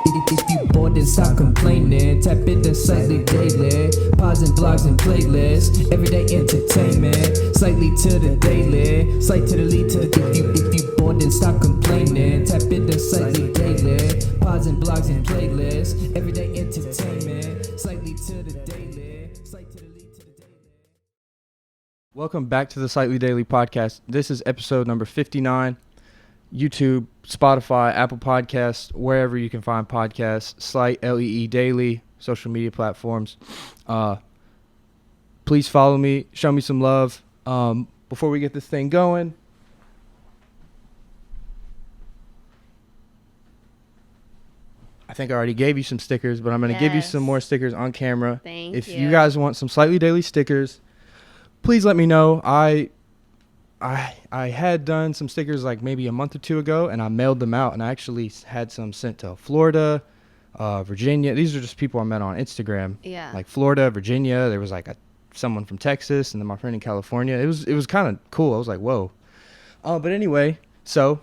If you bored, then stop complaining. Tap into Slightlee daily. Pods and blogs and playlists. Everyday entertainment. Slightly to the daily. Slight to the lead to the. If you bored, then stop complaining. Tap into Slightlee daily. Pods and blogs and playlists. Everyday entertainment. Slightly to the daily. Slight to the lead to the daily. Welcome back to the Slightly Daily Podcast. This is episode number 59. YouTube, Spotify, Apple Podcasts, wherever you can find podcasts. Slightlee Daily, social media platforms. Please follow me. Show me some love. Before we get this thing going, I think I already gave you some stickers, but I'm going to give you some more stickers on camera. Thank if you. you guys want some Slightly Daily stickers, please let me know. I had done some stickers like maybe a month or two ago, and I mailed them out, and I actually had some sent to Florida, Virginia. These are just people I met on Instagram. Yeah. Like Florida, Virginia. There was like someone from Texas, and then my friend in California. It was kind of cool. I was like, whoa. But anyway, so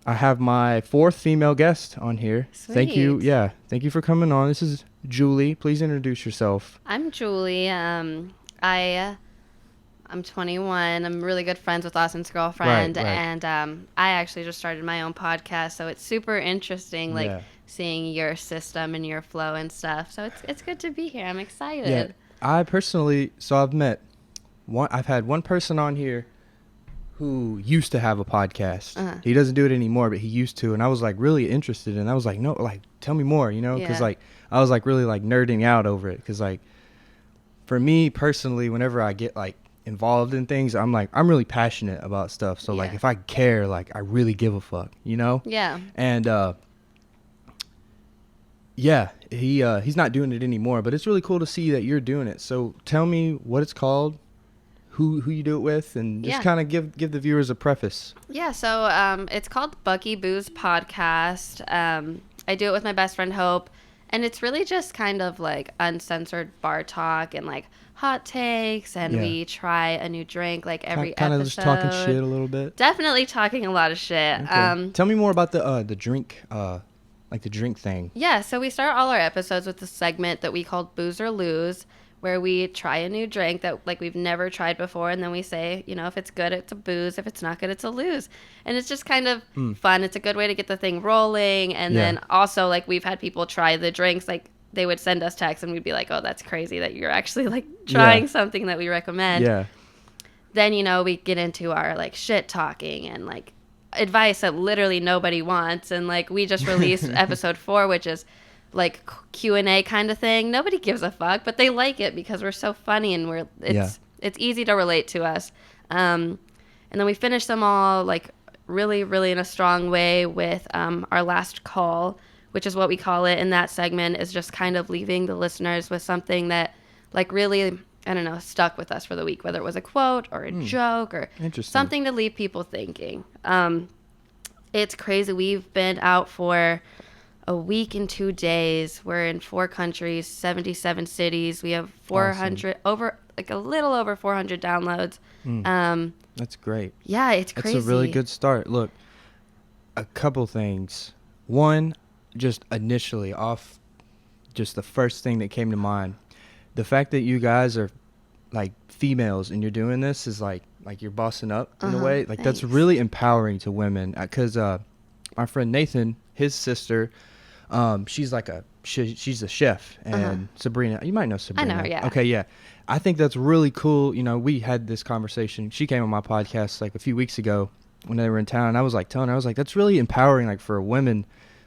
I have my fourth female guest on here. Sweet. Thank you. Yeah. Thank you for coming on. This is Julie. Please introduce yourself. I'm Julie. I'm 21. I'm really good friends with Austin's girlfriend. Right. And I actually just started my own podcast. So it's super interesting, like seeing your system and your flow and stuff. So it's good to be here. I'm excited. Yeah. I personally, I've had one person on here who used to have a podcast. Uh-huh. He doesn't do it anymore, but he used to. And I was like really interested. And I was like, no, like, tell me more, you know? Because like, I was like really like nerding out over it. Because like, for me personally, whenever I get like involved in things, I'm really passionate about stuff. So like, if I care, like I really give a fuck, you know? Yeah. And he's not doing it anymore, but it's really cool to see that you're doing it. So tell me what it's called, who you do it with, and just kind of give the viewers a preface. Yeah, so it's called Bucky Booze Podcast. I do it with my best friend Hope, and it's really just kind of like uncensored bar talk and like hot takes, and we try a new drink like every episode. Kind of just talking shit a little bit. Definitely talking a lot of shit. Okay. Tell me more about the drink, like the drink thing. Yeah, so we start all our episodes with the segment that we called Booze or Lose, where we try a new drink that like we've never tried before, and then we say, you know, if it's good, it's a booze. If it's not good, it's a lose. And it's just kind of fun. It's a good way to get the thing rolling. And then also like we've had people try the drinks, like they would send us texts and we'd be like, oh, that's crazy that you're actually like trying something that we recommend. Yeah. Then, you know, we get into our like shit talking and like advice that literally nobody wants. And like we just released episode 4, which is like Q&A kind of thing. Nobody gives a fuck, but they like it because we're so funny and it's easy to relate to us. And then we finish them all like really, really in a strong way with our last call, which is what we call it in that segment, is just kind of leaving the listeners with something that like really, I don't know, stuck with us for the week, whether it was a quote or a joke or something to leave people thinking. It's crazy. We've been out for a week and 2 days. We're in 4 countries, 77 cities. We have 400 a little over 400 downloads. That's great. Yeah, it's crazy. It's a really good start. Look, a couple things. One, just initially off, just the first thing that came to mind, the fact that you guys are like females and you're doing this is like you're bossing up in a way. Like that's really empowering to women. Because my friend Nathan, his sister, she's like she's a chef, and Sabrina, you might know Sabrina. I know her, yeah. Okay, yeah. I think that's really cool. You know, we had this conversation. She came on my podcast like a few weeks ago when they were in town, and I was like telling her, I was like, that's really empowering, like for a woman.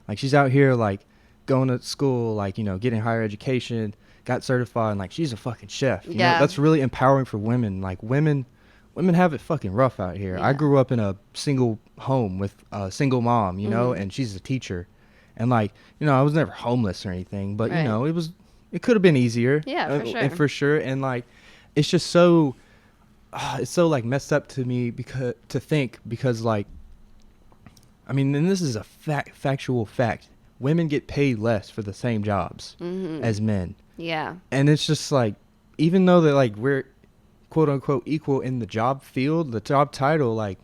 Like she's out here like going to school, like, you know, getting higher education, got certified, and like she's a fucking chef. You know? That's really empowering for women. Like women have it fucking rough out here. I grew up in a single home with a single mom, you know, and she's a teacher. And like, you know, I was never homeless or anything, but you know, it could have been easier. Yeah, for sure. And like, it's just so, it's so like messed up to me because like, I mean, and this is a factual fact. Women get paid less for the same jobs as men. Yeah. And it's just like, even though that like we're quote unquote equal in the job field, the job title, like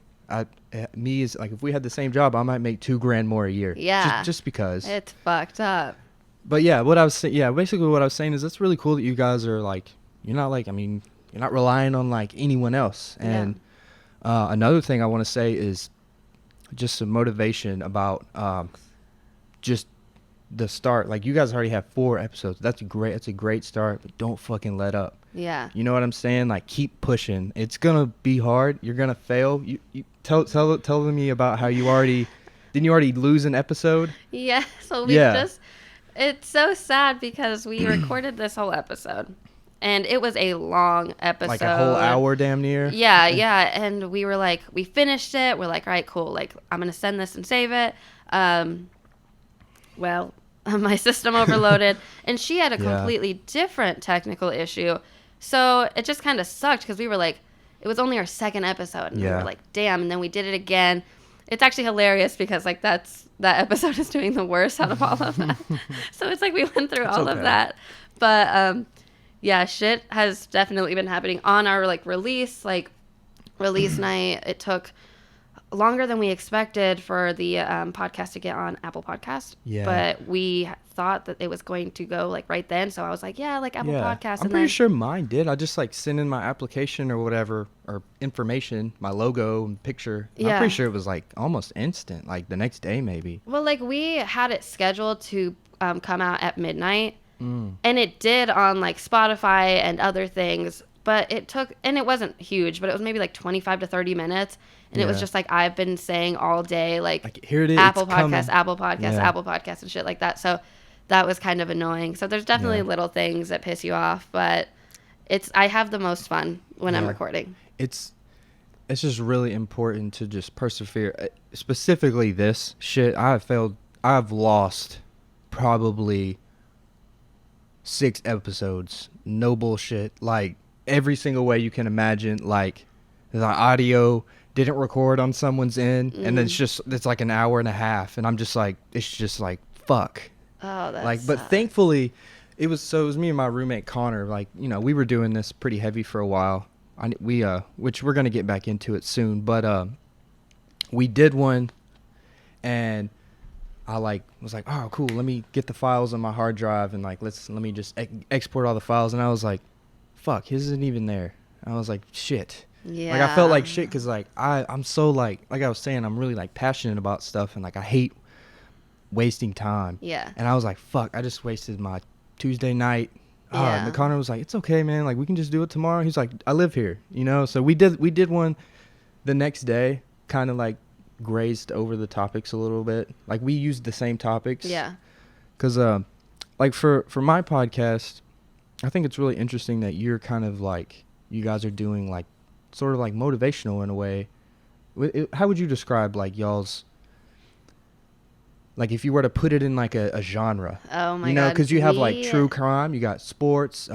me is like, if we had the same job, I might make $2,000 more a year. Yeah. Just because. It's fucked up. But yeah, basically what I was saying is that's really cool that you guys are like, you're not like, I mean, you're not relying on like anyone else. And another thing I want to say is just some motivation about just the start. Like, you guys already have 4 episodes. That's great. That's a great start, but don't fucking let up. Yeah. You know what I'm saying? Like, keep pushing. It's gonna be hard. You're gonna fail. You tell me about how you already didn't you already lose an episode? Yeah. So it's so sad because we recorded this whole episode, and it was a long episode. Like a whole hour, damn near. Yeah, yeah. And we were like, we finished it. We're like, all right, cool. Like, I'm gonna send this and save it. Well, my system overloaded, and she had a completely different technical issue. So it just kind of sucked because we were like, it was only our 2nd episode, and we were like, damn. And then we did it again. It's actually hilarious because like that episode is doing the worst out of all of that. So it's like we went through all of that. But yeah, shit has definitely been happening on our like release night. It took longer than we expected for the podcast to get on Apple Podcast. Yeah. But we thought that it was going to go like right then. So I was like, yeah, like Apple Podcast. I'm pretty sure mine did. I just like sent in my application or whatever, or information, my logo and picture. Yeah. I'm pretty sure it was like almost instant, like the next day maybe. Well, like we had it scheduled to come out at midnight. And it did on like Spotify and other things. But it took, and it wasn't huge, but it was maybe like 25 to 30 minutes. And it was just like I've been saying all day, like here it is, Apple Podcasts, Apple Podcasts, and shit like that. So that was kind of annoying. So there's definitely little things that piss you off, but I have the most fun when I'm recording. It's just really important to just persevere. Specifically this shit, I've lost probably 6 episodes. No bullshit. Like, every single way you can imagine. Like, the audio didn't record on someone's end, and then it's like an hour and a half, and I'm just like, it's just like, fuck. Oh, that's like, but thankfully it was me and my roommate Connor. Like, you know, we were doing this pretty heavy for a while. Which we're gonna get back into it soon, but we did one, and I was like, oh cool, let me get the files on my hard drive, and like let me just export all the files. And I was like, fuck, his isn't even there. I was like, shit. Yeah. Like, I felt like shit because like I'm so like I was saying, I'm really like passionate about stuff, and like I hate wasting time. Yeah. And I was like, fuck, I just wasted my Tuesday night. And Connor was like, it's okay, man. Like, we can just do it tomorrow. He's like, I live here, you know? So we did one the next day, kind of like grazed over the topics a little bit. Like, we used the same topics. Yeah. Because, like, for my podcast, I think it's really interesting that you're kind of like, you guys are doing like, sort of like motivational in a way. How would you describe like y'all's, like if you were to put it in like a genre? Oh my God. You know, because you have like true crime, you got sports,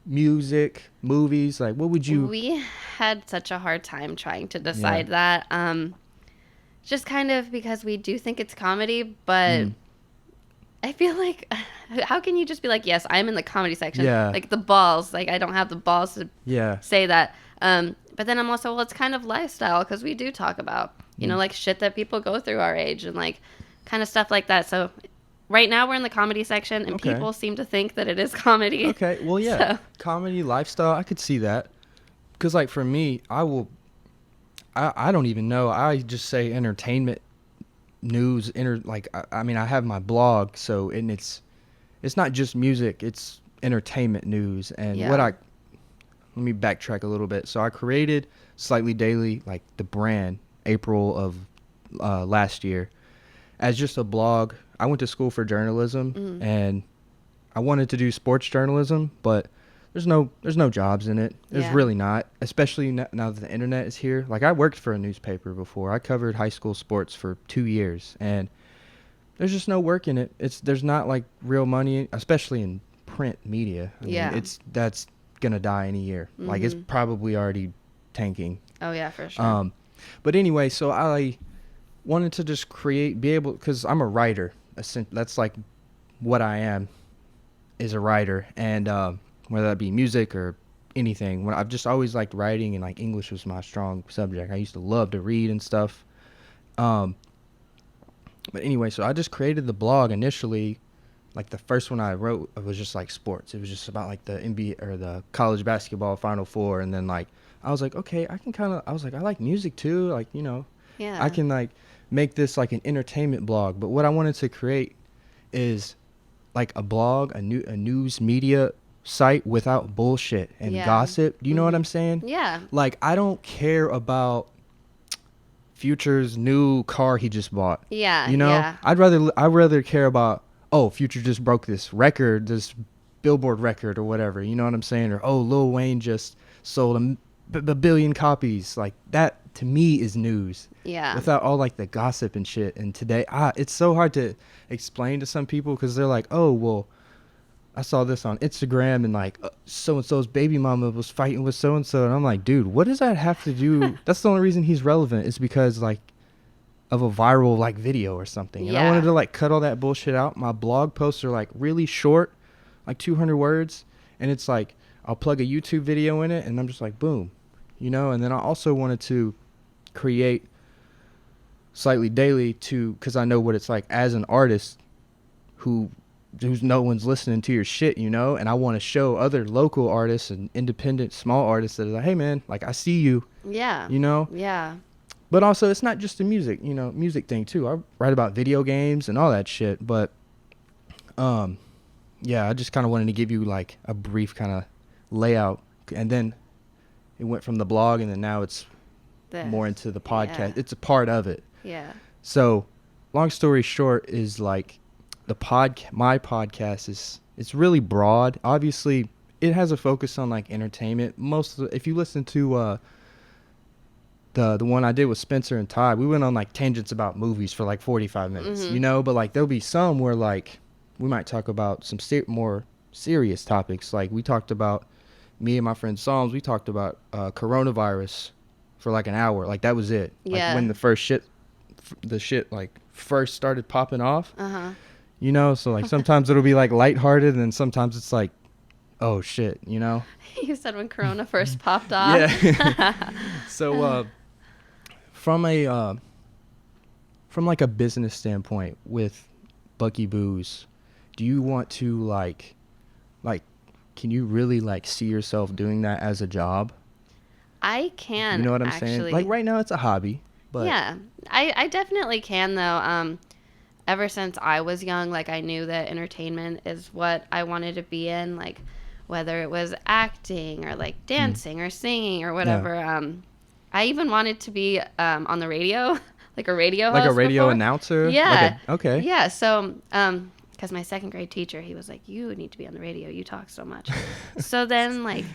music, movies. Like, what would you? We had such a hard time trying to decide that. Just kind of because we do think it's comedy, but I feel like, how can you just be like, yes, I'm in the comedy section? Yeah. Like the balls, like I don't have the balls to say that. But then I'm also, well, it's kind of lifestyle because we do talk about, you know, like shit that people go through our age and like kind of stuff like that. So right now we're in the comedy section, and people seem to think that it is comedy. Okay, well, yeah, comedy, lifestyle, I could see that. Because like for me, I don't even know. I just say entertainment, news, I mean, I have my blog, so, and it's not just music, it's entertainment news. And let me backtrack a little bit. So I created Slightlee Daily, like the brand, April of last year, as just a blog. I went to school for journalism, and I wanted to do sports journalism, but there's no jobs in it. There's really not, especially now that the internet is here. Like, I worked for a newspaper before. I covered high school sports for 2 years, and there's just no work in it. There's not like real money, especially in print media. I mean, that's gonna die in a year. Like, it's probably already tanking. Oh yeah, for sure. But anyway, so I wanted to just because I'm a writer. That's like what I am, is a writer. And whether that be music or anything. When I've just always liked writing, and like English was my strong subject. I used to love to read and stuff. But anyway, so I just created the blog initially. Like the first one I wrote, it was just like sports. It was just about like the NBA or the college basketball Final Four, and then like I was like, okay, I was like, I like music too, like, you know, Yeah. I can like make this like an entertainment blog. But what I wanted to create is like a blog, a news media site without bullshit and gossip. Do you know what I'm saying? Yeah. Like, I don't care about Future's new car he just bought. Yeah. You know, Yeah. I'd rather care about, oh, Future just broke this record, this Billboard record or whatever. You know what I'm saying? Or, oh, Lil Wayne just sold a billion copies. Like, that to me is news. Yeah. Without all like the gossip and shit. And today, it's so hard to explain to some people because they're like, oh, well, I saw this on Instagram and like so and so's baby mama was fighting with so and so, and I'm like, dude, what does that have to do? That's the only reason he's relevant is because like of a viral like video or something. And I wanted to like cut all that bullshit out. My blog posts are like really short, like 200 words, and it's like I'll plug a YouTube video in it, and I'm just like, boom, you know. And then I also wanted to create Slightlee Daily because I know what it's like as an artist who's no one's listening to your shit, you know, and I want to show other local artists and independent small artists that are like, hey man, like I see you, you know. But also it's not just the music, you know, music thing too. I write about video games and all that shit, but yeah, I just kind of wanted to give you like a brief kind of layout, and then it went from the blog, and then now it's more into the podcast. It's a part of it. So long story short is like my podcast it's really broad. Obviously it has a focus on like entertainment. If you listen to the one I did with Spencer and Ty, we went on like tangents about movies for like 45 minutes, you know, but like there'll be some where like we might talk about some more serious topics. Like we talked about, me and my friend Psalms, we talked about coronavirus for like an hour. Like that was it. Like when the shit like first started popping off. You know, so like sometimes it'll be like lighthearted, and then sometimes it's like, oh shit, you know. You said when Corona first popped off. Yeah. So from like a business standpoint with Bucky Booze, do you want to like can you really like see yourself doing that as a job? I can. You know what I'm saying? Like right now it's a hobby, but yeah, I definitely can though. Ever since I was young, like I knew that entertainment is what I wanted to be in, like whether it was acting or like dancing or singing or whatever. I even wanted to be on the radio, like a radio host. Like a radio before. announcer? Yeah. Okay. Yeah, so because my second grade teacher, he was like, you need to be on the radio, you talk so much. So then like,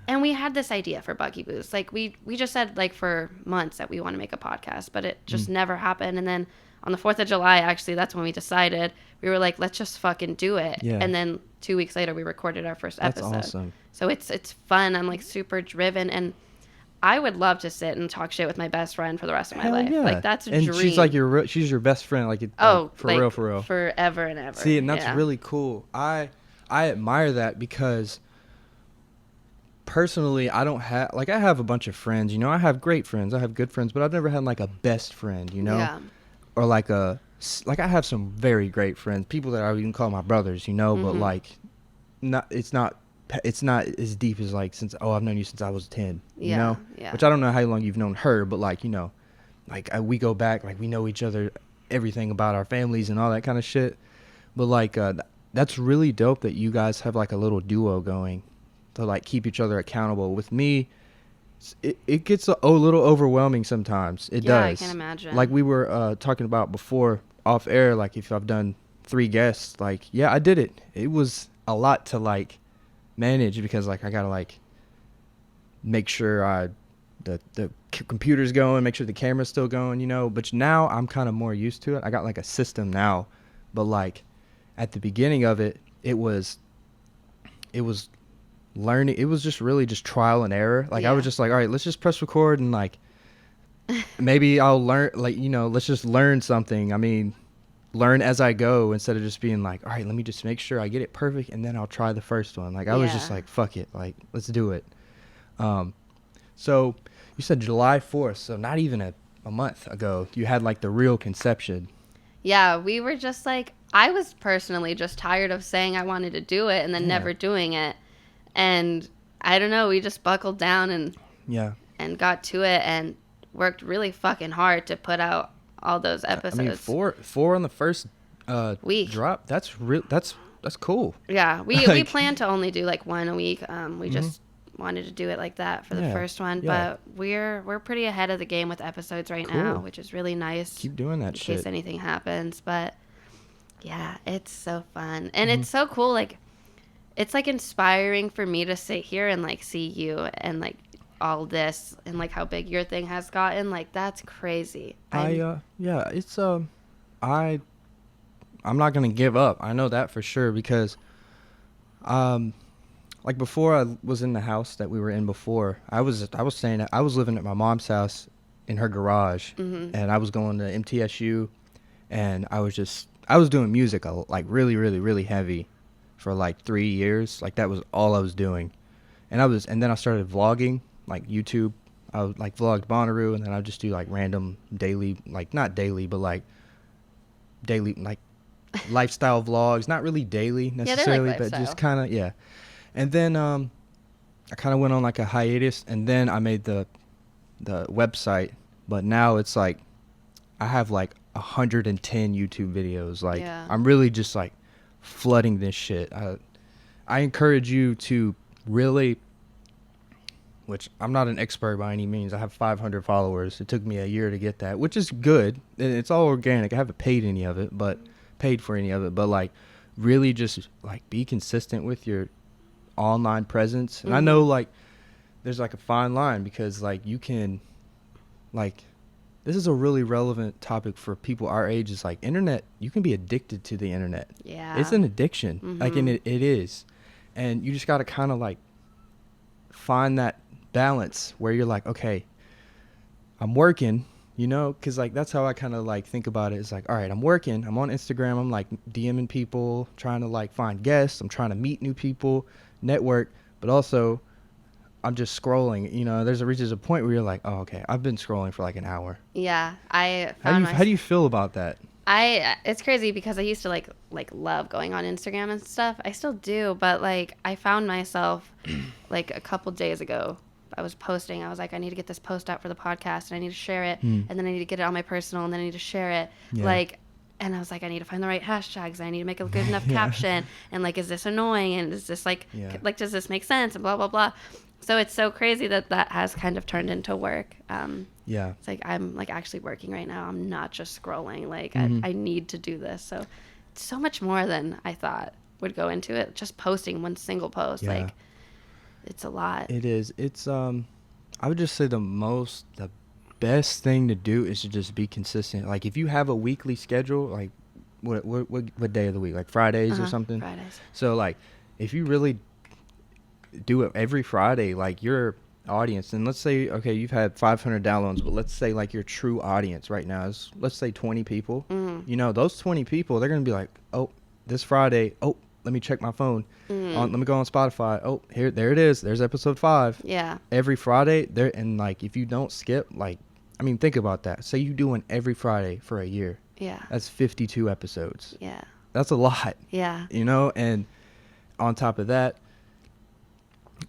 and we had this idea for Bucky Booze. Like we just said like for months that we want to make a podcast, but it just never happened. And then on the 4th of July, actually, that's when we decided. We were like, let's just fucking do it. Yeah. And then 2 weeks later, we recorded our first episode. That's awesome. So it's fun. I'm like super driven, and I would love to sit and talk shit with my best friend for the rest of my life. Yeah. Like that's a and dream. she's like she's your best friend. Like for real. Forever and ever. See, and that's really cool. I admire that because personally, I don't have I have a bunch of friends. You know, I have great friends. I have good friends, but I've never had like a best friend. You know. Yeah. Or like I have some very great friends, people that I even call my brothers, you know, but like it's not as deep as like I've known you since I was 10, you know, which I don't know how long you've known her, but like, you know, like we go back, like we know each other, everything about our families and all that kind of shit. But like that's really dope that you guys have like a little duo going to like keep each other accountable. With me, it gets a little overwhelming sometimes. It does. I can imagine. Like we were talking about before off air, like if I've done 3 guests, like yeah, I did it. It was a lot to like manage because like I gotta like make sure the computer's going, make sure the camera's still going, you know. But now I'm kind of more used to it. I got like a system now, but like at the beginning of it, it was learning. It was just really just trial and error. Like I was just like, all right, let's just press record and like maybe I'll learn, like, you know, let's just learn something. I mean, learn as I go instead of just being like, all right, let me just make sure I get it perfect and then I'll try the first one. Like I was just like, fuck it, like let's do it. So you said July 4th, so not even a month ago, you had like the real conception. Yeah, we were just like, I was personally just tired of saying I wanted to do it and then Yeah. never doing it. And I don't know, we just buckled down Yeah. and got to it and worked really fucking hard to put out all those episodes. I mean, four on the first Week. drop. That's real. That's cool. Yeah, we Like- planned to only do like one a week. We just wanted to do it like that for the Yeah, first one, yeah. but we're pretty ahead of the game with episodes right now, Cool. which is really nice. Keep doing that in shit. case anything happens. But yeah, it's so fun and Mm-hmm. it's so cool. Like, it's like inspiring for me to sit here and like see you and like all this and like how big your thing has gotten. Like, that's crazy. Yeah, it's I'm not gonna give up. I know that for sure because, like before I was in the house that we were in before, I was saying that I was living at my mom's house in her garage, and I was going to MTSU, and I was doing music like really really really heavy, for like 3 years. Like that was all I was doing, and then I started vlogging like YouTube. I would like vlogged Bonnaroo, and then I'd just do like random daily, like not daily, but like daily like lifestyle vlogs. Not really daily necessarily, but lifestyle. just kind of, yeah. And then I kind of went on like a hiatus, and then I made the website. But now it's like I have like 110 YouTube videos. Like Yeah. I'm really just like flooding this shit. I encourage you to really, which I'm not an expert by any means. I have 500 followers. It took me a year to get that, which is good. And it's all organic. I haven't paid for any of it, but like really just like be consistent with your online presence. And I know like there's like a fine line because like you can like, this is a really relevant topic for people our age. Is like internet, you can be addicted to the internet. Yeah. It's an addiction. Like, and it is. And you just got to kind of like find that balance where you're like, okay, I'm working, you know, because like that's how I kind of like think about it. It's like, all right, I'm working, I'm on Instagram, I'm like DMing people, trying to like find guests, I'm trying to meet new people, network, but also I'm just scrolling. You know, reaches a point where you're like, oh, okay, I've been scrolling for like an hour. Yeah, I How found do you feel about that? it's crazy because I used to like love going on Instagram and stuff. I still do, but like I found myself like a couple days ago, I was posting. I was like, I need to get this post out for the podcast, and I need to share it, and then I need to get it on my personal, and then I need to share it. Yeah. Like, and I was like, I need to find the right hashtags. I need to make a good enough caption, and like, is this annoying? And is this like does this make sense? And blah blah blah. So it's so crazy that has kind of turned into work. Yeah. It's like I'm like actually working right now. I'm not just scrolling. Like I need to do this. So it's so much more than I thought would go into it. Just posting one single post, Yeah. like it's a lot. It is. It's I would just say the best thing to do is to just be consistent. Like if you have a weekly schedule, like what day of the week? Like Fridays or something? Fridays. So like if you really do it every Friday, like your audience, and let's say, okay, you've had 500 downloads, but let's say like your true audience right now is, let's say 20 people. You know, those 20 people, they're going to be like, oh, this Friday, oh, let me check my phone. Let me go on Spotify. Oh, there it is. There's episode 5. Yeah. Every Friday there. And like, if you don't skip, like, I mean, think about that. Say you do one every Friday for a year. Yeah. That's 52 episodes. Yeah. That's a lot. Yeah. You know, and on top of that,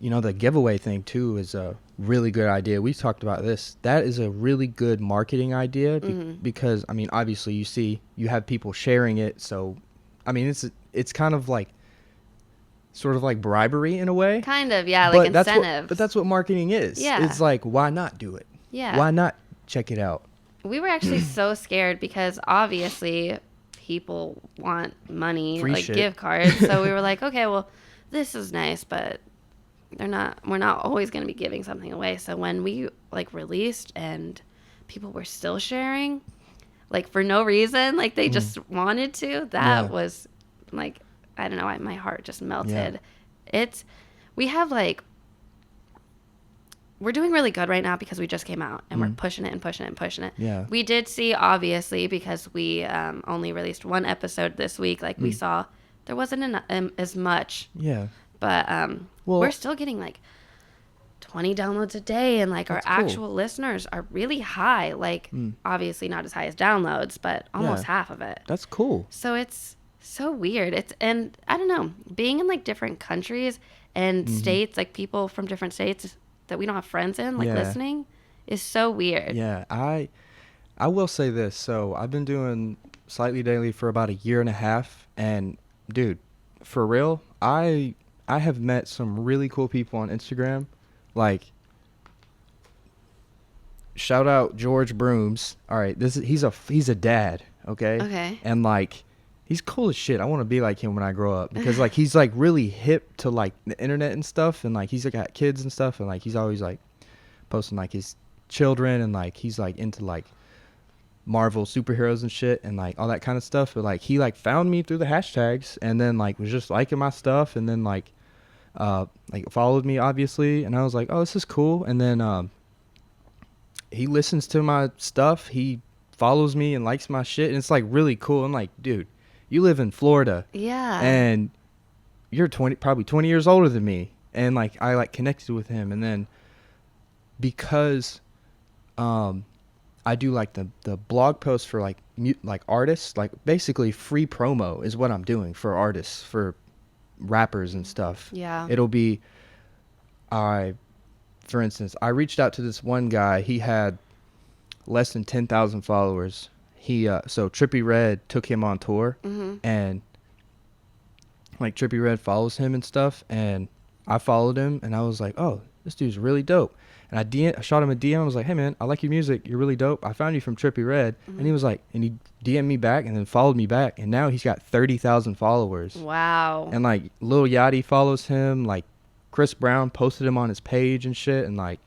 you know, the giveaway thing too is a really good idea. We talked about this. That is a really good marketing idea because, I mean, obviously you have people sharing it. So, I mean, it's kind of like sort of like bribery in a way. Kind of, yeah, like incentives. But that's what marketing is. Yeah. It's like, why not do it? Yeah. Why not check it out? We were actually so scared because obviously people want money, Free like shit. gift cards. So we were like, okay, well, this is nice, but we're not always going to be giving something away. So when we like released and people were still sharing, like for no reason, like they just wanted to, that was like, I don't know, my heart just melted. We have like, we're doing really good right now because we just came out and we're pushing it and pushing it and pushing it. Yeah. We did see, obviously, because we only released one episode this week, like we saw there wasn't as much. Yeah. But Well, we're still getting like 20 downloads a day, and like That's our cool. actual listeners are really high, like obviously not as high as downloads, but almost half of it. That's cool. So it's so weird. And I don't know, being in like different countries and states, like people from different states that we don't have friends in, like listening, is so weird. Yeah, I will say this. So I've been doing Slightly Daily for about a year and a half, and dude, for real, I have met some really cool people on Instagram. Like, shout out George Brooms. All right, he's a dad, okay? Okay. And like, he's cool as shit. I want to be like him when I grow up, because like he's like really hip to like the internet and stuff, and like he's like, got kids and stuff, and like he's always like posting like his children, and like he's like into like Marvel superheroes and shit and like all that kind of stuff. But like he like found me through the hashtags, and then like was just liking my stuff, and then like followed me obviously, and I was like, oh, this is cool. And then he listens to my stuff, he follows me and likes my shit, and it's like really cool. I'm like, dude, you live in Florida, and you're probably 20 years older than me, and like I like connected with him. And then because I do like the blog posts for like artists, like basically free promo is what I'm doing for artists, for rappers and stuff. Yeah. It'll be, for instance, I reached out to this one guy. He had less than 10,000 followers. So Trippie Redd took him on tour, and like Trippie Redd follows him and stuff, and I followed him, and I was like, oh, this dude's really dope. And I shot him a DM. I was like, hey man, I like your music. You're really dope. I found you from Trippie Redd. And he was like, and he DM'd me back and then followed me back. And now he's got 30,000 followers. Wow. And like Lil Yachty follows him. Like Chris Brown posted him on his page and shit. And like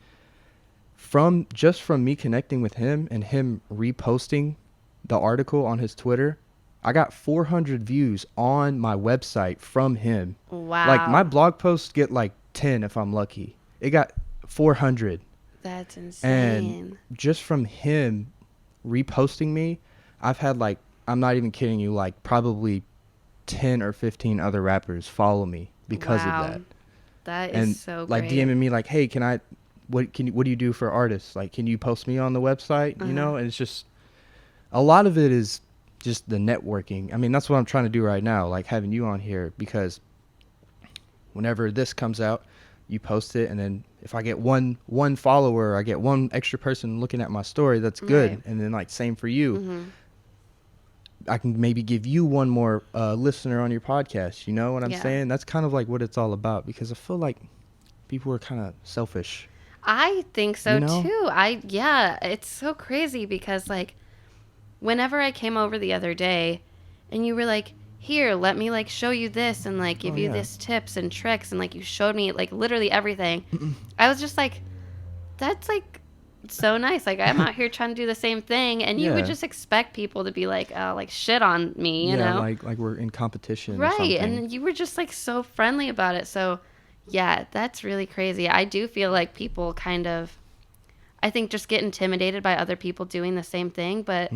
from me connecting with him and him reposting the article on his Twitter, I got 400 views on my website from him. Wow. Like my blog posts get like 10 if I'm lucky. It got 400. That's insane. And just from him reposting me, I've had like, I'm not even kidding you, like probably 10 or 15 other rappers follow me because of that. That and is so like great. DMing me like, hey, what do you do for artists? Like, can you post me on the website? You know? And it's just, a lot of it is just the networking. I mean, that's what I'm trying to do right now, like having you on here, because whenever this comes out, you post it, and then if I get one follower, I get one extra person looking at my story, that's good. Right. And then like same for you. I can maybe give you one more listener on your podcast. You know what I'm saying? That's kind of like what it's all about, because I feel like people are kind of selfish. I think so, You know? too. It's so crazy, because like whenever I came over the other day and you were like, here, let me like show you this and like give you this tips and tricks, and like you showed me like literally everything. I was just like, that's like so nice. Like I'm out here trying to do the same thing, and you would just expect people to be like, oh, like shit on me, you know? like we're in competition. Right. Or something. And you were just like so friendly about it. So yeah, that's really crazy. I do feel like people kind of, I think, just get intimidated by other people doing the same thing, but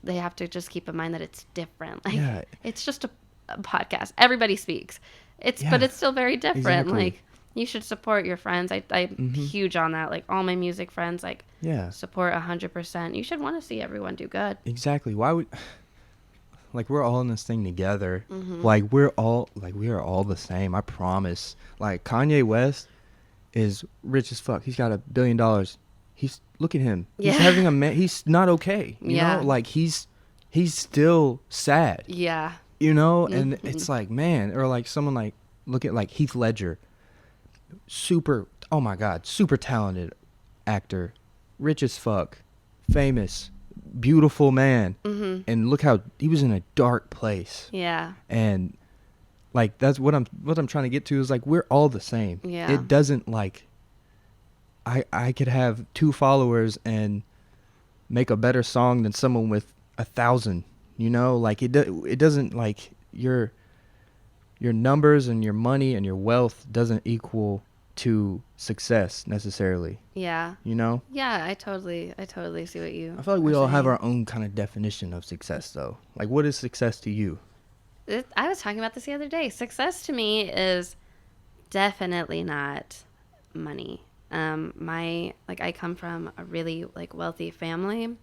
they have to just keep in mind that it's different. Like it's just a podcast. Everybody speaks. But it's still very different. Exactly. Like you should support your friends. I'm huge on that. Like all my music friends, like support 100%. You should want to see everyone do good. Exactly. Why would, like, we're all in this thing together. Like we are all the same. I promise. Like Kanye West is rich as fuck. He's got $1 billion. Look at him. He's having he's not okay. You know, like he's still sad. Yeah. You know, and it's like, man, or like someone like, look at like Heath Ledger. Oh my God, super talented actor, rich as fuck, famous, beautiful man. And look how he was in a dark place. Yeah. And like, that's what I'm trying to get to, is like, we're all the same. Yeah. It doesn't like, I could have 2 followers and make a better song than someone with 1,000, you know, like it doesn't, like your numbers and your money and your wealth doesn't equal to success necessarily. Yeah. You know? Yeah, I totally see what you I feel like we are all have saying. our own kind of definition of success though. Like, what is success to you? I was talking about this the other day. Success to me is definitely not money. I come from a really like wealthy family,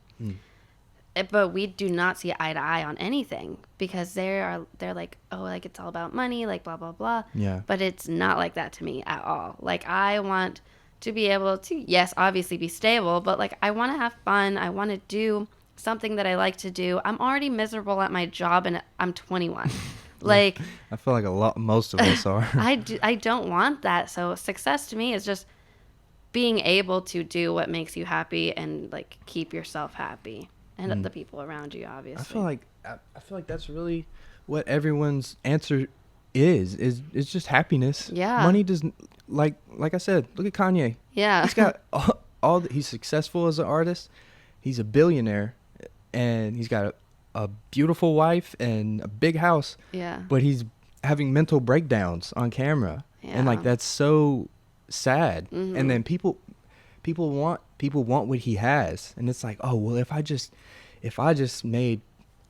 but we do not see eye to eye on anything because they're like, oh, like it's all about money, like blah blah blah. Yeah. But it's not like that to me at all. Like I want to be able to, yes, obviously be stable, but like I want to have fun. I want to do something that I like to do. I'm already miserable at my job and I'm 21. Like I feel like most of us are. I don't want that. So success to me is just being able to do what makes you happy and like keep yourself happy and the people around you, obviously. I feel like that's really what everyone's answer is just happiness. Yeah. Money doesn't, like I said, look at Kanye. Yeah. He's got he's successful as an artist. He's a billionaire and he's got a beautiful wife and a big house. Yeah. But he's having mental breakdowns on camera. Yeah. And like that's so sad. Mm-hmm. And then people want what he has, and it's like, oh well, if I just made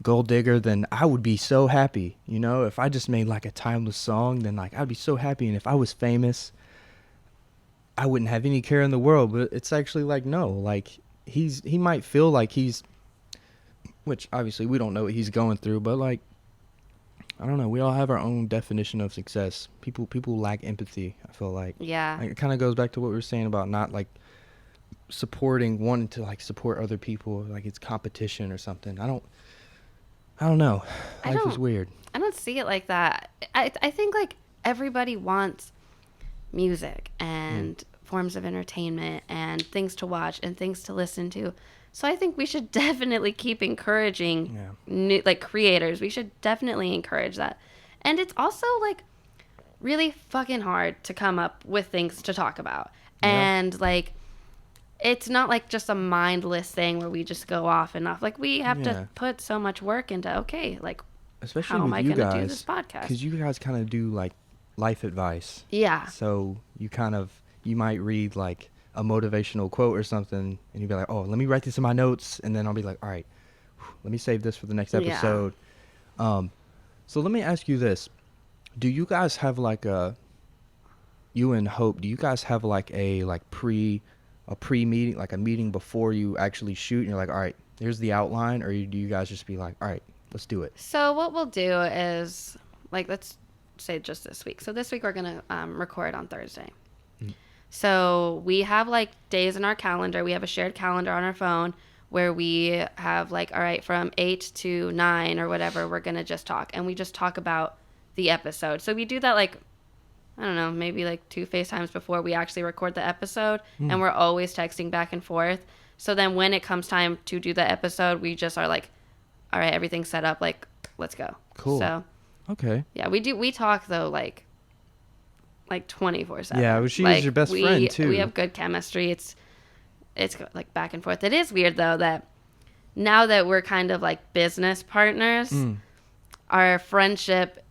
Gold Digger, then I would be so happy. You know, if I just made like a timeless song, then like I'd be so happy. And if I was famous, I wouldn't have any care in the world. But it's actually like, no, like he might feel like he's, which obviously we don't know what he's going through, but like, I don't know. We all have our own definition of success. People lack empathy, I feel like. Yeah. Like, it kind of goes back to what we were saying about not like wanting to like support other people, like it's competition or something. I don't know. Life is weird. I don't see it like that. I think like everybody wants music and forms of entertainment and things to watch and things to listen to. So I think we should definitely keep encouraging new, like creators. We should definitely encourage that. And it's also like really fucking hard to come up with things to talk about. Yeah. And like it's not like just a mindless thing where we just go off and off. Like we have to put so much work into, okay, like especially how am with I you going to guys, do this podcast? because you guys kind of do like life advice. Yeah. So you might read like a motivational quote or something, and you'd be like, oh, let me write this in my notes, and then I'll be like, all right, let me save this for the next episode. So let me ask you this: do you guys have like you and Hope? Do you guys have like a pre-meeting, like a meeting before you actually shoot, and you're like, all right, here's the outline, or do you guys just be like, all right, let's do it? So what we'll do is, like, let's say just this week. So this week we're going to record on Thursday. So we have, like, days in our calendar. We have a shared calendar on our phone where we have, like, all right, from 8 to 9 or whatever, we're going to just talk. And we just talk about the episode. So we do that, like, I don't know, maybe like 2 FaceTimes before we actually record the episode. And we're always texting back and forth. So then when it comes time to do the episode, we just are like, all right, everything's set up. Like, let's go. Cool. So, okay. yeah, we talk though, like 24/7. Yeah, well, she like, is your best friend too. We have good chemistry. It's like back and forth. It is weird though that now that we're kind of like business partners, our friendship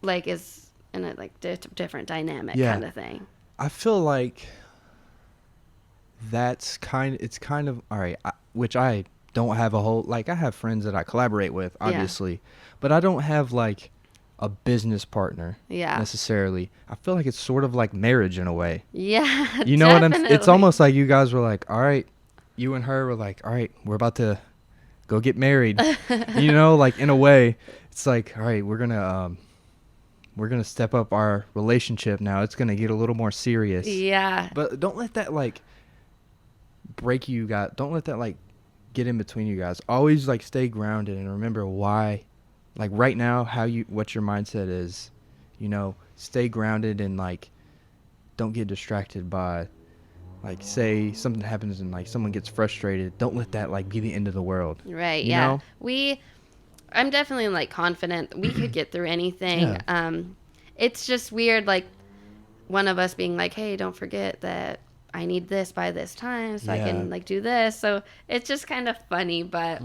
like is in a like different dynamic kind of thing. I feel like it's kind of all right, which I don't have a whole, like I have friends that I collaborate with, obviously, but I don't have like a business partner necessarily. I feel like it's sort of like marriage in a way. Yeah, you know what it's almost like you guys were like, all right, you and her were like, all right, we're about to go get married. You know, like in a way it's like, all right, we're gonna step up our relationship now. It's gonna get a little more serious. Yeah. But don't let that like break you guys. Don't let that like get in between you guys. Always like stay grounded and remember why. Like right now, what your mindset is. You know, stay grounded and like don't get distracted by like say something happens and like someone gets frustrated. Don't let that like be the end of the world. Right. You know? I'm definitely like confident we could get through anything. Yeah. It's just weird, like one of us being like, "Hey, don't forget that I need this by this time, so I can like do this." So it's just kind of funny, but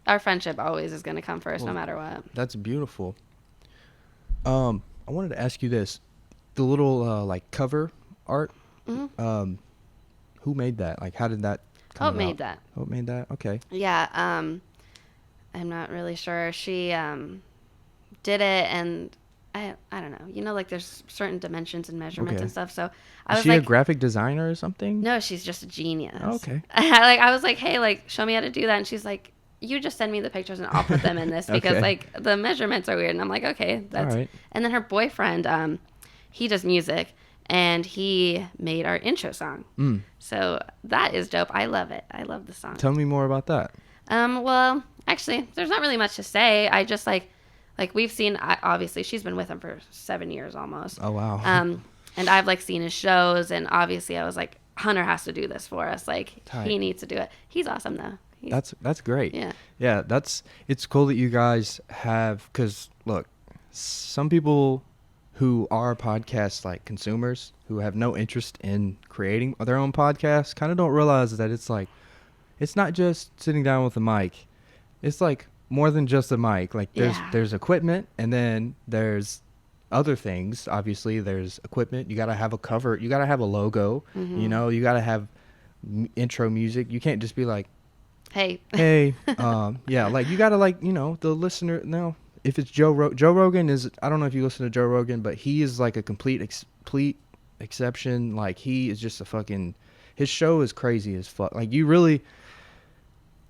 our friendship always is going to come first, no matter what. That's beautiful. I wanted to ask you this: the little like cover art. Who made that? Like, how did that come about? Made that. Hope made that. Okay. Yeah. I'm not really sure. She did it, and I don't know. like there's certain dimensions and measurements Okay. and stuff. So I Is was she like, a graphic designer or something? no, she's just a genius. Oh, okay. I was like, hey, like, show me how to do that. And she's like, you just send me the pictures and I'll put them in this because Okay. like the measurements are weird. And I'm like, okay, that's. All right. And then her boyfriend, he does music and he made our intro song. So that is dope. I love it. I love the song. Tell me more about that. Well, actually, there's not really much to say. I just like we've seen. Obviously, she's been with him for 7 years almost. Oh, wow. And I've like seen his shows, and obviously, I was like, Hunter has to do this for us. Like, Tight. he needs to do it. He's awesome though. That's great. Yeah. Yeah, it's cool that you guys have, because look, some people who are podcast like consumers who have no interest in creating their own podcast kind of don't realize that it's not just sitting down with a mic. It's like more than just a mic. Like there's equipment, and then there's other things. Obviously there's equipment. You got to have a cover, you got to have a logo, you know, you got to have intro music. You can't just be like, hey, yeah, like you got to, like, you know, the listener. No, if it's Joe Rogan is, I don't know if you listen to Joe Rogan, but he is like a complete exception. Like, he is just a fucking, his show is crazy as fuck. Like, you really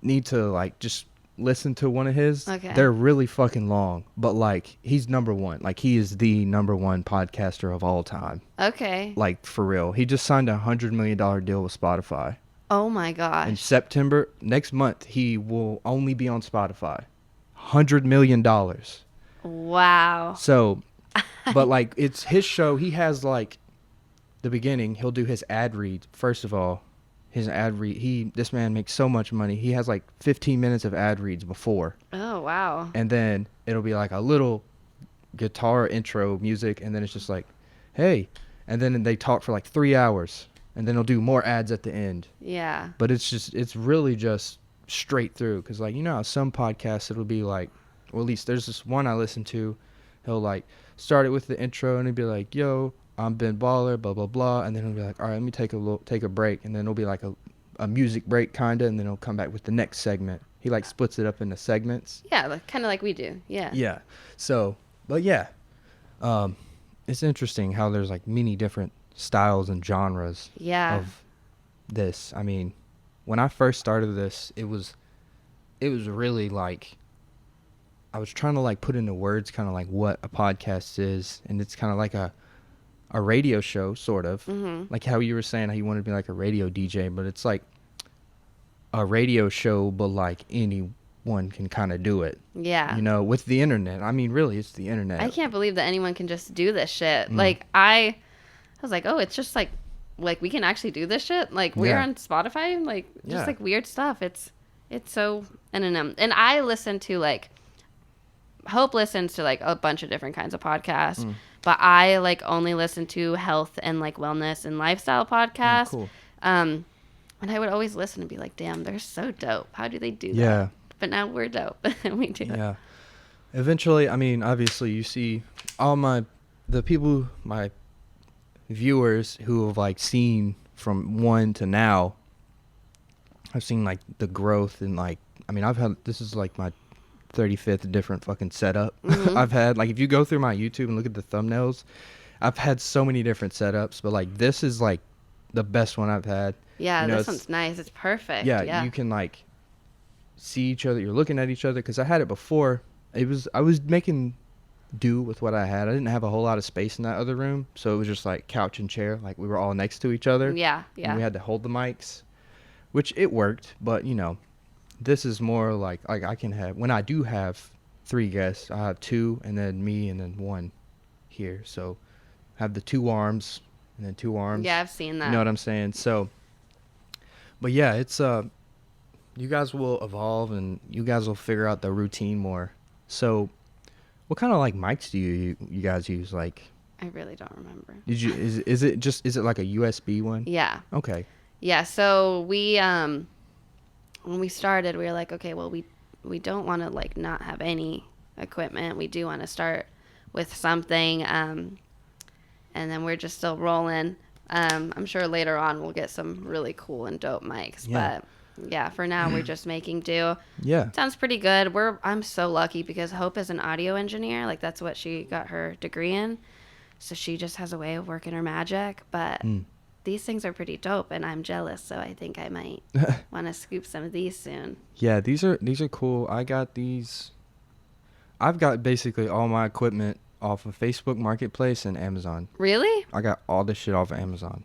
need to like just listen to one of his. Okay. They're really fucking long, but like, he's number one. Like, he is the number one podcaster of all time. okay. Like, for real. He just signed a $100 million deal with Spotify. Oh my gosh. In September, next month, he will only be on Spotify. $100 million. Wow. So, but like, it's his show. He has like the beginning. He'll do his ad read. First of all, his ad read. This man makes so much money. He has like 15 minutes of ad reads before. Oh wow. And then it'll be like a little guitar intro music. And then it's just like, hey. And then they talk for like 3 hours. And then he'll do more ads at the end. Yeah. But it's really just straight through. Because, like, you know how some podcasts, it'll be like, or at least there's this one I listen to. He'll, like, start it with the intro, and he'll be like, yo, I'm Ben Baller, blah, blah, blah. And then he'll be like, all right, let me take a break. And then it'll be like a music break, kind of. And then he'll come back with the next segment. He, like, splits it up into segments. Yeah, like, kind of like we do. Yeah. Yeah. So, but, yeah. It's interesting how there's, like, many different styles and genres of this. I mean, when I first started this, it was really like, I was trying to like put into words kind of like what a podcast is, and it's kind of like a radio show, sort of. Like how you were saying how you wanted to be like a radio DJ, but it's like a radio show, but like anyone can kind of do it. Yeah. You know, with the internet. I mean, really, it's the internet. I can't believe that anyone can just do this shit. Like, I was like, oh, it's just like we can actually do this shit. Like, we're on Spotify, like, just like weird stuff. It's so, and I listen to like, Hope listens to like a bunch of different kinds of podcasts, but I like only listen to health and like wellness and lifestyle podcasts. Cool. And I would always listen and be like, damn, they're so dope. How do they do that? Yeah. But now we're dope and we do it. Yeah. Eventually, I mean, obviously, you see all my viewers who have like seen from one to now. I've seen like the growth and like, I mean, this is like my 35th different fucking setup. I've had, like, if you go through my YouTube and look at the thumbnails, I've had so many different setups, but like this is like the best one I've had. Yeah, you know, this one's nice. It's perfect. Yeah, you can like see each other. You're looking at each other, because I had it before. I was making do with what I had. I didn't have a whole lot of space in that other room, so it was just like couch and chair. Like, we were all next to each other. Yeah. And we had to hold the mics, which it worked, but you know, this is more like I can have, when I do have 3 guests, I have 2 and then me and then 1 here. So I have the 2 arms and then 2 arms. Yeah, I've seen that. You know what I'm saying? So, but yeah, it's you guys will evolve and you guys will figure out the routine more. So, what kind of like mics do you guys use? Like, I really don't remember. did you is it like a USB one? Yeah. Okay. Yeah. So we when we started, we were like, okay, well, we don't want to like not have any equipment. We do want to start with something, and then we're just still rolling. I'm sure later on we'll get some really cool and dope mics, but yeah, for now we're just making do. Yeah. Sounds pretty good. I'm so lucky because Hope is an audio engineer. Like, that's what she got her degree in. So she just has a way of working her magic. But these things are pretty dope, and I'm jealous. So I think I might want to scoop some of these soon. Yeah, these are cool. I got these. I've got basically all my equipment off of Facebook Marketplace and Amazon. Really? I got all this shit off of Amazon.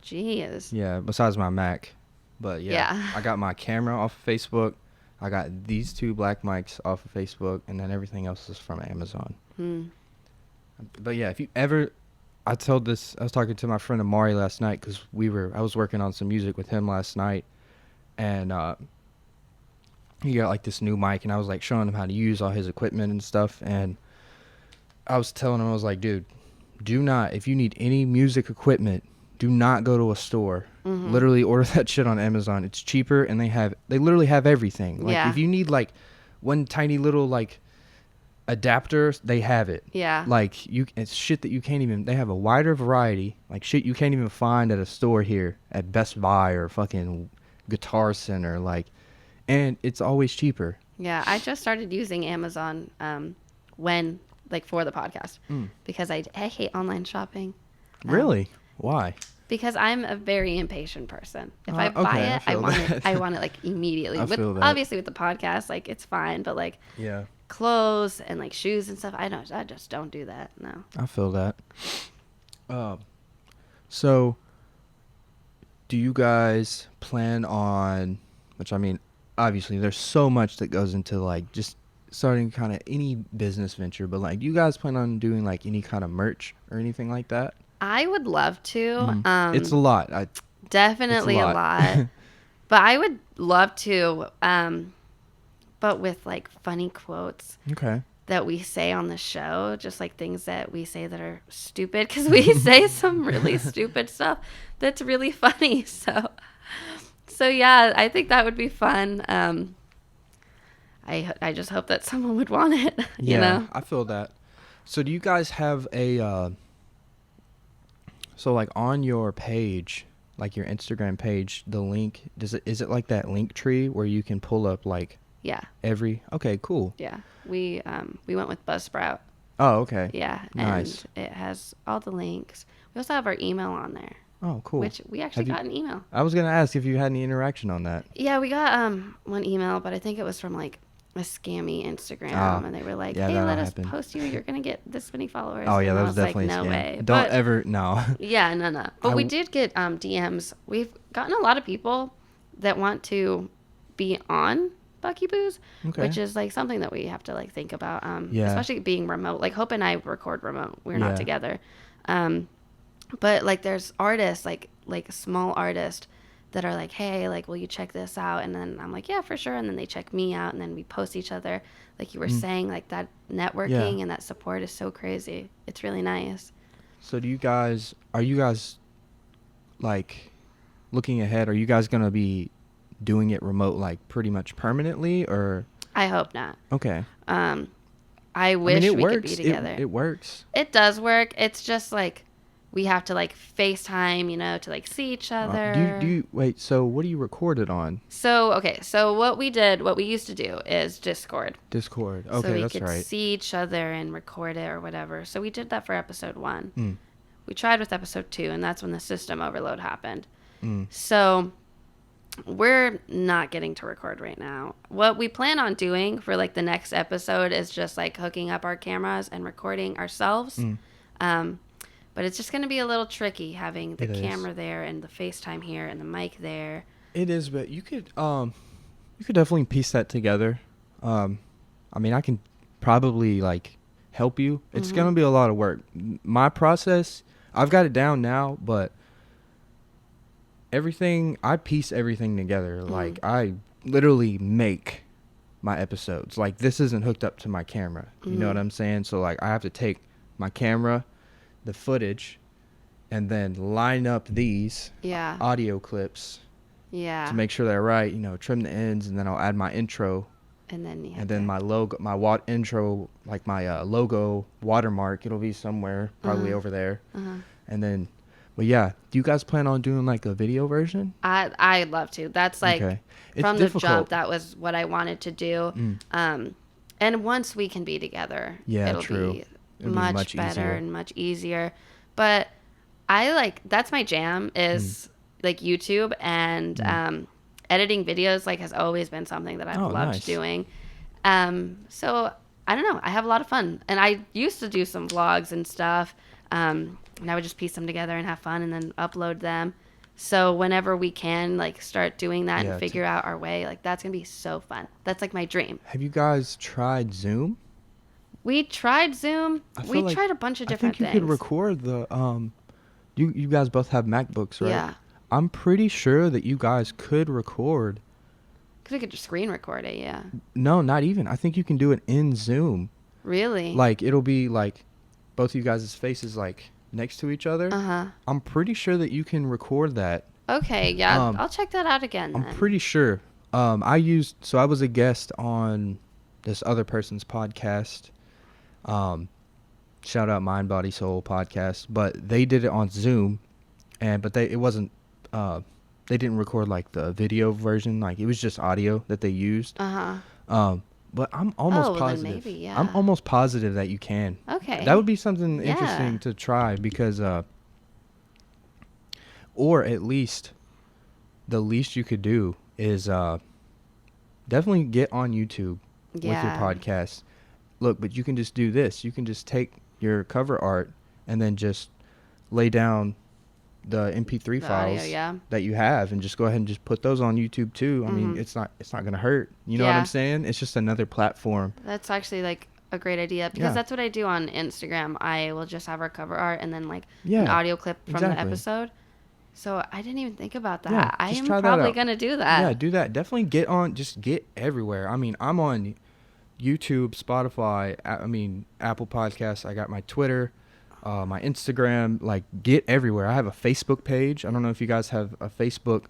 Jeez. Yeah, besides my Mac. But yeah, Yeah. I got my camera off of Facebook. I got these 2 black mics off of Facebook, and then everything else is from Amazon. But yeah, if you ever, I was talking to my friend Amari last night because I was working on some music with him last night, and he got like this new mic, and I was like showing him how to use all his equipment and stuff, and I was telling him, I was like, dude, if you need any music equipment, do not go to a store. Literally order that shit on Amazon. It's cheaper, and they literally have everything. Like if you need like one tiny little like adapter, they have it. Yeah. Like it's shit that you can't even. They have a wider variety, like shit you can't even find at a store here at Best Buy or fucking Guitar Center, like, and it's always cheaper. Yeah, I just started using Amazon for the podcast because I hate online shopping. Really? Why? Because I'm a very impatient person. If I buy it, I want it like immediately. Obviously with the podcast, like it's fine, but like clothes and like shoes and stuff, I just don't do that. No. I feel that. So do you guys plan on, which I mean, obviously there's so much that goes into like just starting kind of any business venture, but like do you guys plan on doing like any kind of merch or anything like that? I would love to. It's a lot. Definitely a lot. But I would love to, but with like funny quotes that we say on the show, just like things that we say that are stupid, because we say some really stupid stuff that's really funny. So yeah, I think that would be fun. I just hope that someone would want it. You know? I feel that. So do you guys have a so like on your page, like your Instagram page, the link, is it like that link tree where you can pull up like okay, cool. Yeah. We went with Buzzsprout. Oh, okay. Yeah. Nice. And it has all the links. We also have our email on there. Oh, cool. Which we actually got an email. I was going to ask if you had any interaction on that. Yeah, we got one email, but I think it was from like a scammy Instagram, and they were like, "Hey, let us post you. You're gonna get this many followers." Oh yeah, and that was definitely like, a scam. No way. Don't ever no. Yeah, no. But we did get DMs. We've gotten a lot of people that want to be on Bucky Booze, which is like something that we have to like think about. Especially being remote. Like Hope and I record remote. We're not together. But like there's artists like small artists that are like, hey, like, will you check this out? And then I'm like, yeah, for sure. And then they check me out, and then we post each other. Like you were saying, like that networking and that support is so crazy. It's really nice. So are you guys like looking ahead? Are you guys going to be doing it remote like pretty much permanently, or? I hope not. Okay. I wish we could be together. It works. It does work. It's just like, we have to like FaceTime, to like see each other. Wait, so what do you record it on? So what we used to do is Discord. Okay, that's right. So we could see each other and record it or whatever. So we did that for episode 1. We tried with episode 2, and that's when the system overload happened. So we're not getting to record right now. What we plan on doing for like the next episode is just like hooking up our cameras and recording ourselves. But it's just going to be a little tricky having the camera there and the FaceTime here and the mic there. It is, but you could definitely piece that together. I mean, I can probably like help you. It's going to be a lot of work. My process, I've got it down now, but I piece everything together. Like I literally make my episodes. Like this isn't hooked up to my camera. You know what I'm saying? So like I have to take my camera, the footage, and then line up these audio clips to make sure they're right, trim the ends, and then I'll add my intro, and then my logo, my intro, like my logo watermark, it'll be somewhere probably over there. And then, but yeah, do you guys plan on doing like a video version? I'd love to. That's like from the jump, that was what I wanted to do. And once we can be together, it'll be It'd be much better easier. and much easier. But that's my jam is like YouTube and editing videos like has always been something that I've loved nice. doing. So I don't know. I have a lot of fun, and I used to do some vlogs and stuff. And I would just piece them together and have fun, and then upload them. So whenever we can, like, start doing that and figure out our way, like, that's gonna be so fun. That's like my dream. Have you guys tried Zoom? We tried Zoom. We like, tried a bunch of different things. I think things. you could record the You guys both have MacBooks, right? Yeah. I'm pretty sure that you guys could record. Because we could just screen record it, yeah. No, not even. I think you can do it in Zoom. Really? Like, it'll be like both of you guys' faces like next to each other. Uh-huh. I'm pretty sure that you can record that. Okay, yeah. I'll check that out again I'm then. pretty sure. I was a guest on this other person's podcast. Shout out Mind Body Soul podcast, but they did it on Zoom, but it wasn't. They didn't record like the video version, like it was just audio that they used. But I'm almost positive. Then maybe, yeah. I'm almost positive that you can. Okay. That would be something interesting to try because, or at least, the least you could do is definitely get on YouTube with your podcast. Look, but you can just do this. You can just take your cover art and then just lay down the MP3 files that you have and just go ahead and just put those on YouTube too. I mean, it's not going to hurt. You know what I'm saying? It's just another platform. That's actually like a great idea because that's what I do on Instagram. I will just have our cover art and then like an audio clip from the episode. So I didn't even think about that. Yeah, I am probably going to do that. Yeah, do that. Definitely just get everywhere. I mean, I'm on YouTube, Spotify, Apple Podcasts. I got my Twitter, my Instagram, like get everywhere. I have a Facebook page. I don't know if you guys have a Facebook,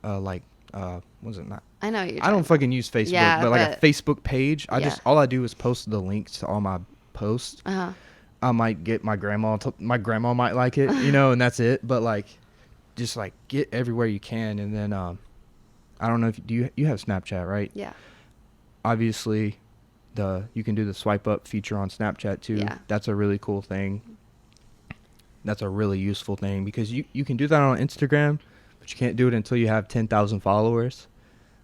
was it not? I know I don't fucking use Facebook, but like a Facebook page. All I do is post the links to all my posts. I might get my grandma might like it, and that's it. But like, just like get everywhere you can. And then, I don't know if you have Snapchat, right? Yeah. Obviously, you can do the swipe up feature on Snapchat too. Yeah. That's a really cool thing. That's a really useful thing because you can do that on Instagram, but you can't do it until you have 10,000 followers,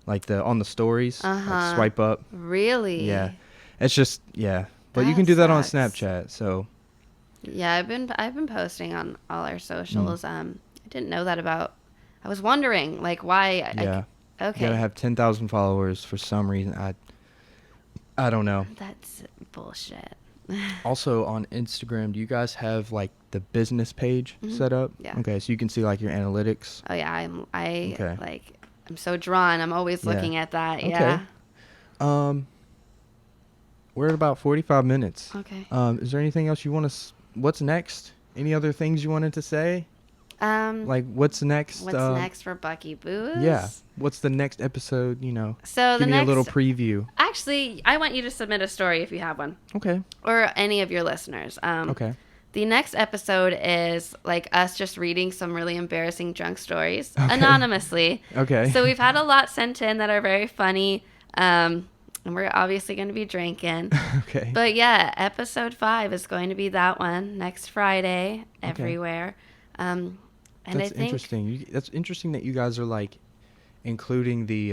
like on the stories, like swipe up. Really? Yeah, it's just but you can do that on Snapchat. So yeah, I've been posting on all our socials. I didn't know that about. I was wondering like why. Yeah. Okay. You gotta have 10,000 followers for some reason. I don't know. That's bullshit. Also on Instagram, do you guys have like the business page set up? Yeah. Okay, so you can see like your analytics. Oh yeah, I'm so drawn. I'm always looking at that. Okay. Yeah. We're at about 45 minutes. Okay. Is there anything else you want to? What's next? Any other things you wanted to say? Like what's next? What's next for Bucky Booze? Yeah. What's the next episode? So give me a little preview. Actually, I want you to submit a story if you have one. Okay. Or any of your listeners. Okay. The next episode is like us just reading some really embarrassing drunk stories anonymously. Okay. So we've had a lot sent in that are very funny. And we're obviously going to be drinking. Okay. But yeah, episode 5 is going to be that one next Friday everywhere. And that's interesting. That's interesting that you guys are like including the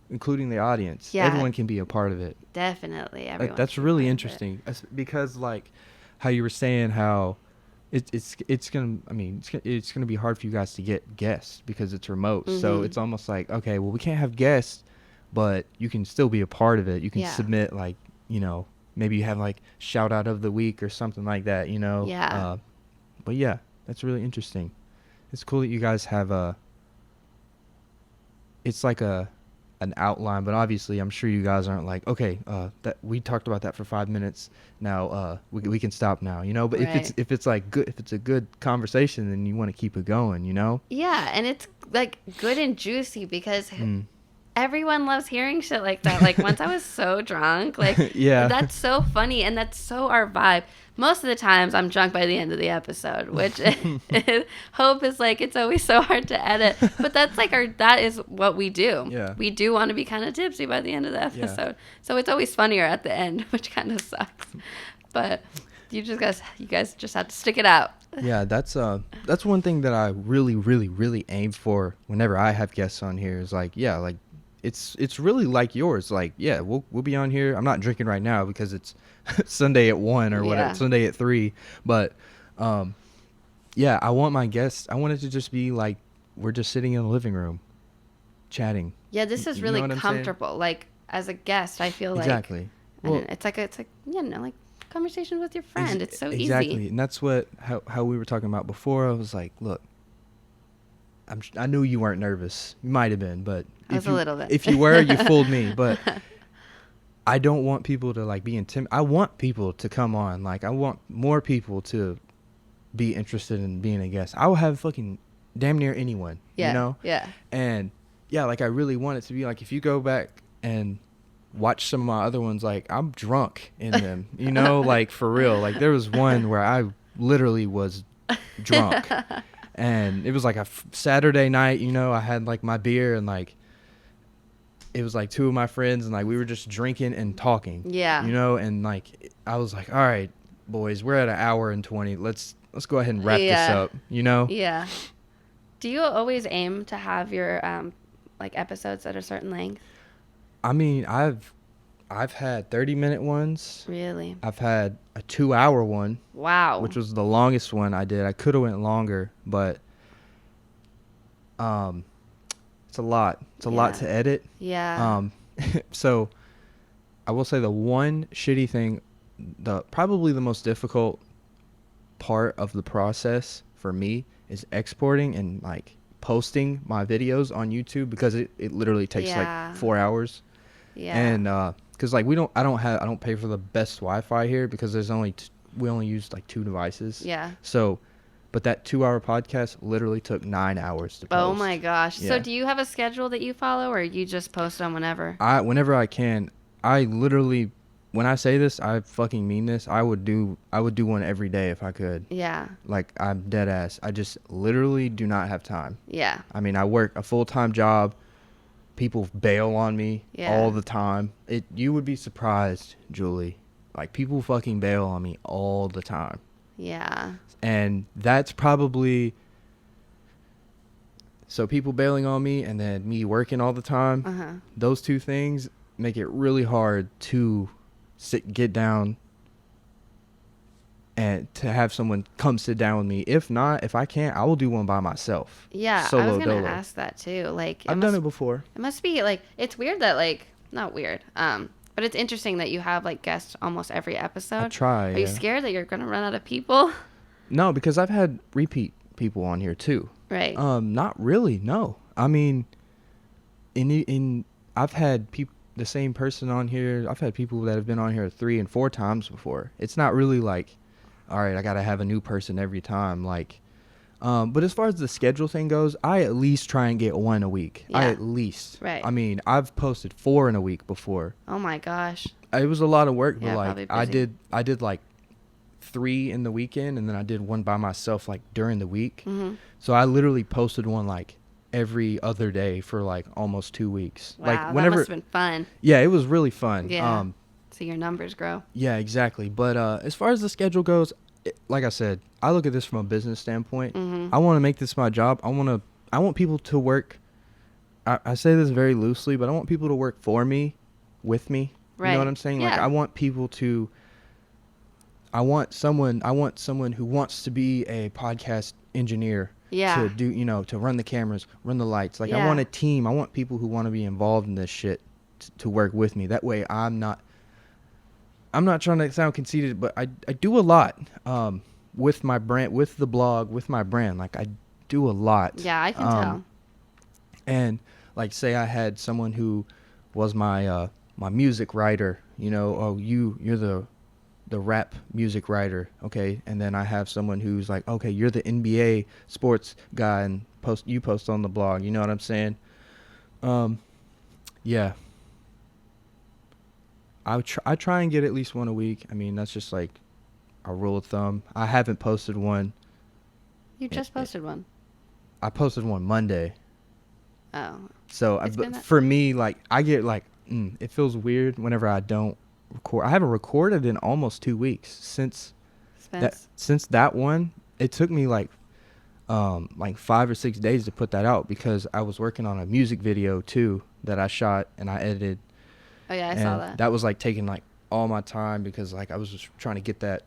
audience. Yeah. Everyone can be a part of it. Definitely, everyone. Like, that's really interesting because like how you were saying how it's gonna be hard for you guys to get guests because it's remote. So it's almost like, okay, well we can't have guests, but you can still be a part of it. You can submit like maybe you have like shout out of the week or something like that. Yeah. But yeah, that's really interesting. It's cool that you guys have it's like an outline, but obviously I'm sure you guys aren't like, okay, that we talked about that for 5 minutes. Now we can stop now, but if it's like good, if it's a good conversation, then you want to keep it going, Yeah, and it's like good and juicy because everyone loves hearing shit like that. Like once I was so drunk, like that's so funny and that's so our vibe. Most of the times I'm drunk by the end of the episode, which hope is like it's always so hard to edit. But that's like that is what we do. Yeah. We do want to be kind of tipsy by the end of the episode. So it's always funnier at the end, which kind of sucks. But You guys just have to stick it out. Yeah, that's one thing that I really, really, really aim for whenever I have guests on here is like, yeah, like it's really like yours. Like, yeah, we'll be on here. I'm not drinking right now because it's Sunday at 1 or whatever, Yeah. Sunday at 3. But yeah, I want my guests. I want it to just be like we're just sitting in the living room, chatting. Yeah, this is You know really what I'm saying? comfortable. Like as a guest, I feel like Exactly. and it's like like conversation with your friend. It's so exactly. easy. And that's how we were talking about before. I was like, look, I knew you weren't nervous. You might have been, but I was a little bit. If you were, you fooled me. But I don't want people to like be intimidated. I want people to come on. Like I want more people to be interested in being a guest. I will have fucking damn near anyone. Yeah. You know? Yeah. And yeah, like I really want it to be like if you go back and watch some of my other ones, like I'm drunk in them, you know, like for real. Like there was one where I literally was drunk and it was like a Saturday night, you know, I had like my beer and like it was like two of my friends and like we were just drinking and talking. Yeah. You know, and like I was like, all right, boys, we're at an hour and 20. Let's go ahead and wrap this up, you know? Yeah. Do you always aim to have your like episodes at a certain length? I mean, I've had 30-minute ones. Really? I've had a 2-hour one. Wow. Which was the longest one I did. I could have went longer, but it's a lot. It's a lot to edit. Yeah. So I will say the one shitty thing, probably the most difficult part of the process for me is exporting and like posting my videos on YouTube because it literally takes like 4 hours. Yeah. And because like I don't pay for the best Wi-Fi here because we only use like 2 devices. Yeah. So, but that 2-hour podcast literally took 9 hours to post. Oh my gosh. Yeah. So do you have a schedule that you follow or you just post on whenever? Whenever I can, I literally, when I say this, I fucking mean this. I would do one every day if I could. Yeah. Like I'm dead ass. I just literally do not have time. Yeah. I mean, I work a full-time job. People bail on me all the time. You would be surprised, Julie. Like people fucking bail on me all the time. Yeah. And that's probably so people bailing on me and then me working all the time. Uh-huh. Those two things make it really hard to get down and to have someone come sit down with me. If I can't, I will do one by myself. Yeah, Solo I was gonna dolo. ask that too. Like, I've done it before. It must be like it's weird that like not weird. But it's interesting that you have like guests almost every episode. I try. Are you scared that you're gonna run out of people? No, because I've had repeat people on here too. Right. Not really. No. I mean, I've had the same person on here. I've had people that have been on here 3 and 4 times before. It's not really like, all right, I gotta have a new person every time. Like, but as far as the schedule thing goes, I at least try and get 1 a week. Yeah. I at least. Right. I mean, I've posted 4 in a week before. Oh my gosh. It was a lot of work, Yeah, but probably like busy. I did like 3 in the weekend, and then I did 1 by myself like during the week. Mm-hmm. So I literally posted 1 like every other day for like almost 2 weeks. Wow, Like whenever, that must have been fun. yeah, it was really fun. Yeah. So your numbers grow. Yeah, exactly. But as far as the schedule goes, like I said, I look at this from a business standpoint. Mm-hmm. I want to make this my job. I want people to work. I say this very loosely, but I want people to work for me, with me. Right. You know what I'm saying? Like Yeah. I want people to. I want someone who wants to be a podcast engineer. Yeah. To do, to run the cameras, run the lights. Like I Yeah. want a team. I want people who want to be involved in this shit to work with me. That way I'm not trying to sound conceited, but I do a lot with my brand, with the blog, with my brand. Like I do a lot. Yeah, I can tell. And like say I had someone who was my my music writer, you're the rap music writer, okay? And then I have someone who's like, okay, you're the NBA sports guy and you post on the blog, you know what I'm saying? Yeah. I try and get at least 1 a week. I mean, that's just like a rule of thumb. I haven't posted one. You just posted one. I posted one Monday. Oh. So for me, like I get like, it feels weird whenever I don't record. I haven't recorded in almost 2 weeks since Spence. Since that one, it took me like 5 or 6 days to put that out because I was working on a music video too that I shot and I edited. Oh yeah, I and saw that. That was like taking like all my time because like I was just trying to get that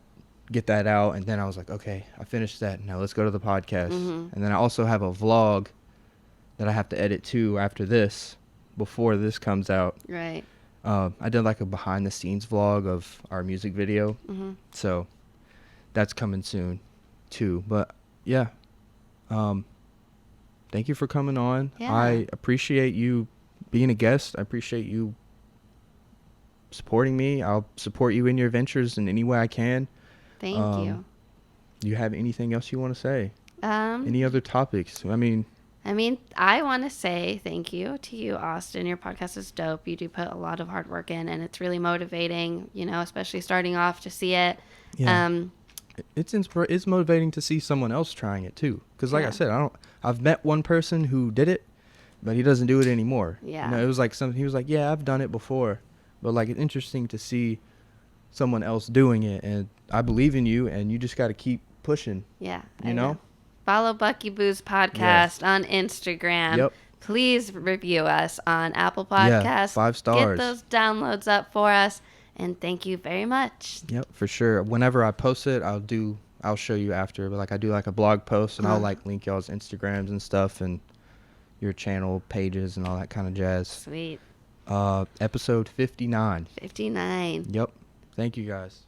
out, and then I was like, okay, I finished that. Now let's go to the podcast. Mhm. And then I also have a vlog that I have to edit too after this, before this comes out. Right. I did like a behind the scenes vlog of our music video, Mhm. so that's coming soon too. But yeah, thank you for coming on. Yeah. I appreciate you being a guest. I appreciate you supporting me. I'll support you in your ventures in any way I can. Thank you. Do you have anything else you want to say? Um, Any other topics? I mean, I want to say thank you to you, Austin. Your podcast is dope. You do put a lot of hard work in, and it's really motivating, especially starting off to see it. yeah. It's motivating to see someone else trying it too. Because like I Yeah. said, I've met one person who did it, but he doesn't do it anymore. Yeah. It was like he was like, yeah, I've done it before. But like, it's interesting to see someone else doing it. And I believe in you, and you just got to keep pushing. Yeah. You I know? will. Follow Bucky Booze podcast on Instagram. Yep. Please review us on Apple Podcasts. Yeah, 5 stars. Get those downloads up for us. And thank you very much. Yep, for sure. Whenever I post it, I'll show you after. But like, I do like a blog post, and I'll like link y'all's Instagrams and stuff, and your channel pages and all that kind of jazz. Sweet. Episode 59. 59. Yep. Thank you guys.